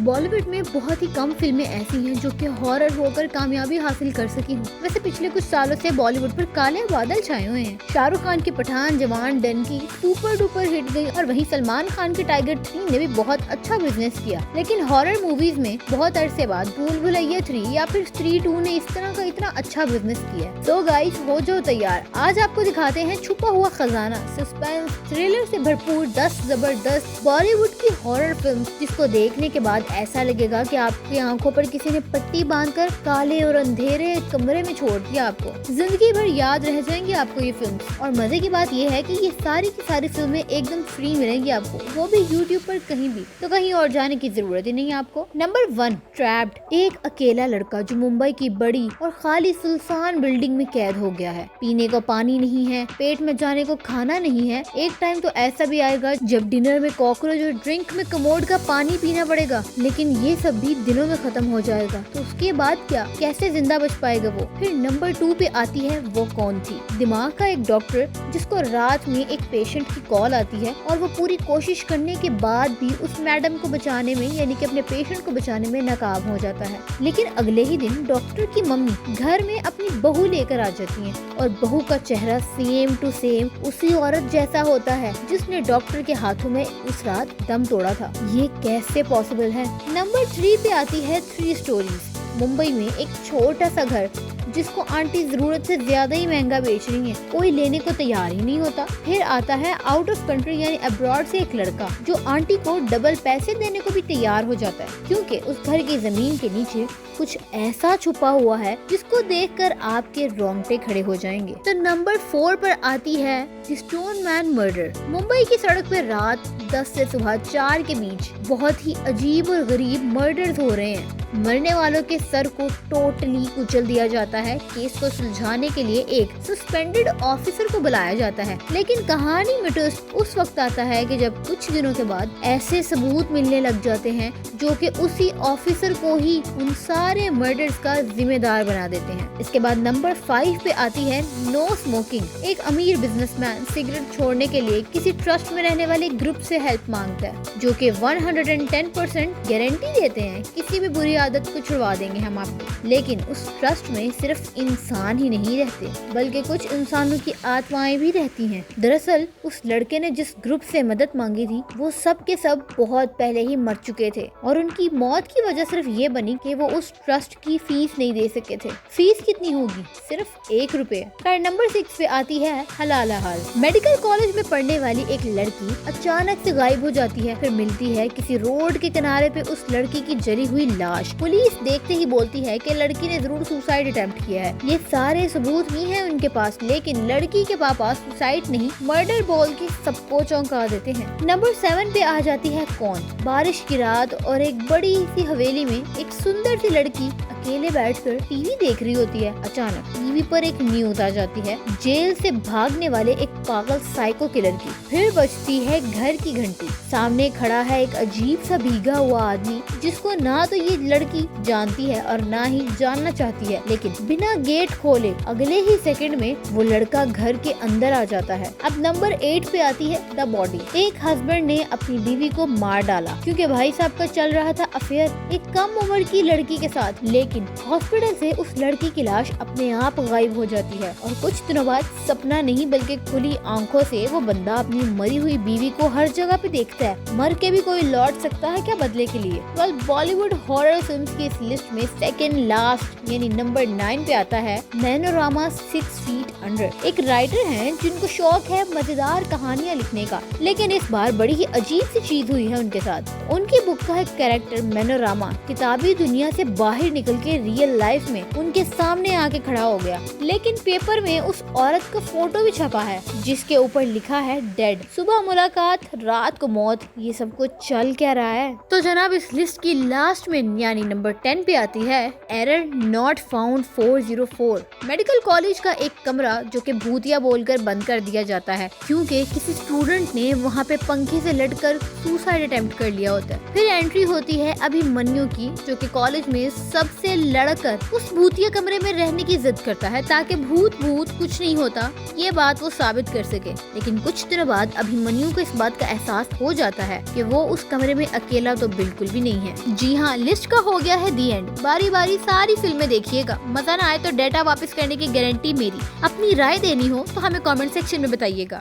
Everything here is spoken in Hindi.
बॉलीवुड में बहुत ही कम फिल्में ऐसी हैं जो कि हॉरर होकर कामयाबी हासिल कर सकी हों। वैसे पिछले कुछ सालों से बॉलीवुड पर काले बादल छाए हुए हैं। शाहरुख खान की पठान, जवान, डंकी सुपर डुपर हिट गई और वहीं सलमान खान की टाइगर 3 ने भी बहुत अच्छा बिजनेस किया। लेकिन हॉरर मूवीज में बहुत अरसे बाद भूल भुलैया 3 या फिर स्त्री 2 ने इस तरह का इतना अच्छा बिजनेस किया। तो गाइस हो जाओ तैयार, आज आपको दिखाते हैं छुपा हुआ खजाना, सस्पेंस थ्रिलर से भरपूर 10 जबरदस्त बॉलीवुड की हॉरर फिल्म, जिसको देखने के बाद ऐसा लगेगा कि आपकी आंखों पर किसी ने पट्टी बांधकर काले और अंधेरे कमरे में छोड़ दिया। आपको जिंदगी भर याद रह जाएंगी आपको ये फिल्म। और मजे की बात ये है कि ये सारी की सारी फिल्में एकदम फ्री मिलेंगी आपको, वो भी यूट्यूब पर कहीं भी, तो कहीं और जाने की जरूरत ही नहीं है आपको। Number 1, trapped. एक अकेला लड़का जो मुंबई की बड़ी और खाली सुनसान बिल्डिंग में कैद हो गया है। पीने को पानी नहीं है, पेट में जाने को खाना नहीं है। एक टाइम तो ऐसा भी आएगा जब डिनर में कॉकरोच और ड्रिंक में कमोड का पानी पीना पड़ेगा, लेकिन ये सब भी दिनों में खत्म हो जाएगा। तो उसके बाद क्या, कैसे जिंदा बच पाएगा वो। फिर नंबर 2 पे आती है वो कौन थी। दिमाग का एक डॉक्टर जिसको रात में एक पेशेंट की कॉल आती है और वो पूरी कोशिश करने के बाद भी उस मैडम को बचाने में, यानी कि अपने पेशेंट को बचाने में नाकाम हो जाता है। लेकिन अगले ही दिन डॉक्टर की मम्मी घर में अपनी बहू लेकर आ जाती है और बहू का चेहरा सेम टू सेम उसी औरत जैसा होता है जिसने डॉक्टर के हाथों में उस रात दम तोड़ा था। ये कैसे पॉसिबल है। नंबर 3 पे आती है 3 स्टोरीज। मुंबई में एक छोटा सा घर जिसको आंटी जरूरत से ज्यादा ही महंगा बेच रही है, कोई लेने को तैयार ही नहीं होता। फिर आता है आउट ऑफ कंट्री यानी अब्रॉड से एक लड़का जो आंटी को डबल पैसे देने को भी तैयार हो जाता है, क्योंकि उस घर की जमीन के नीचे कुछ ऐसा छुपा हुआ है जिसको देखकर आपके रोंगटे खड़े हो जाएंगे। तो नंबर 4 पर आती है स्टोन मैन मर्डर। मुंबई की सड़क पर रात 10 से सुबह 4 के बीच बहुत ही अजीब और गरीब मर्डर्स हो रहे हैं। मरने वालों के सर को टोटली कुचल दिया जाता है। केस को सुलझाने के लिए एक सस्पेंडेड ऑफिसर को बुलाया जाता है, लेकिन कहानी में ट्विस्ट उस वक्त आता है कि जब कुछ दिनों के बाद ऐसे सबूत मिलने लग जाते हैं जो कि उसी ऑफिसर को ही उन सारे मर्डर्स का जिम्मेदार बना देते हैं। इसके बाद नंबर 5 पे आती है नो स्मोकिंग। एक अमीर बिजनेसमैन सिगरेट छोड़ने के लिए किसी ट्रस्ट में रहने वाले ग्रुप से हेल्प मांगता है, जो कि 110% गारंटी देते हैं किसी भी बुरी आदत को छुड़वा देंगे हम आपको। लेकिन उस ट्रस्ट में सिर्फ इंसान ही नहीं रहते, बल्कि कुछ इंसानों की आत्माएं भी रहती हैं। दरअसल उस लड़के ने जिस ग्रुप से मदद मांगी थी वो सब के सब बहुत पहले ही मर चुके थे और उनकी मौत की वजह सिर्फ ये बनी कि वो उस ट्रस्ट की फीस नहीं दे सके थे। फीस कितनी होगी? सिर्फ 1 रुपए। नंबर 6 पे आती है हलाल हाल। मेडिकल कॉलेज में पढ़ने वाली एक लड़की अचानक से गायब हो जाती है, फिर मिलती है किसी रोड के किनारे पे उस लड़की की जली हुई लाश। पुलिस देखते ही बोलती है कि लड़की ने जरूर सुसाइड अटेम्प्ट किया है। ये सारे सबूत ही हैं उनके पास, लेकिन लड़की के पापा सुसाइड नहीं मर्डर बोल के सबको चौंका देते हैं। नंबर 7 पे आ जाती है कौन। बारिश की रात और एक बड़ी सी हवेली में एक सुंदर सी लड़की अकेले बैठकर टीवी देख रही होती है। अचानक टीवी पर एक न्यूज आ जाती है, जेल से भागने वाले एक पागल साइको किलर की। फिर बजती है घर की घंटी। सामने खड़ा है एक अजीब सा भीगा हुआ आदमी जिसको ना तो ये लड़की जानती है और ना ही जानना चाहती है, लेकिन बिना गेट खोले अगले ही सेकंड में वो लड़का घर के अंदर आ जाता है। अब नंबर 8 पे आती है द बॉडी। एक हस्बैंड ने अपनी बीवी को मार डाला क्योंकि भाई साहब का चल रहा था अफेयर एक कम उम्र की लड़की के साथ, लेकिन हॉस्पिटल से उस लड़की की लाश अपने आप गायब हो जाती है और कुछ दिनों बाद सपना नहीं बल्कि खुली आंखों से वो बंदा अपनी मरी हुई बीवी को हर जगह पे देखता है। मर के भी कोई लौट सकता है क्या बदले के लिए। बॉलीवुड हॉरर फिल्म्स की इस लिस्ट में सेकंड लास्ट यानी नंबर 9 पे आता है मैनोरामा 6 फीट अंडर। एक राइटर हैं जिनको शौक है मजेदार कहानियाँ लिखने का, लेकिन इस बार बड़ी ही अजीब सी चीज हुई है उनके साथ। उनकी बुक का एक कैरेक्टर मैनोरामा किताबी दुनिया से बाहर निकल के रियल लाइफ में उनके सामने आके खड़ा हो गया, लेकिन पेपर में उस औरत का फोटो भी छपा है जिसके ऊपर लिखा है डेड। सुबह मुलाकात, रात को मौत। ये सब कुछ चल क्या रहा है। तो जनाब इस लिस्ट की लास्ट में यानी नंबर 10 पे आती है error not found 404। Medical college का एक कमरा जो कि भूतिया बोलकर बंद कर दिया जाता है क्योंकि किसी स्टूडेंट ने वहाँ पे पंखे से लटकर सुसाइड अटेम्प्ट कर लिया होता है। फिर एंट्री होती है अभिमन्यु की, जो कि कॉलेज में सबसे लड़कर उस भूतिया कमरे में रहने की जिद करता है ताकि भूत कुछ नहीं होता, ये बात वो साबित कर सके। लेकिन कुछ दिनों बाद अभिमन्यु को इस बात का एहसास हो जाता है कि वो उस कमरे में अकेला तो बिल्कुल भी नहीं है। जी हाँ, लिस्ट का हो गया है दी एंड। बारी बारी सारी फिल्में देखिएगा, मजा ना आए तो डेटा वापस करने की गारंटी मेरी। अपनी राय देनी हो तो हमें कमेंट सेक्शन में बताइएगा।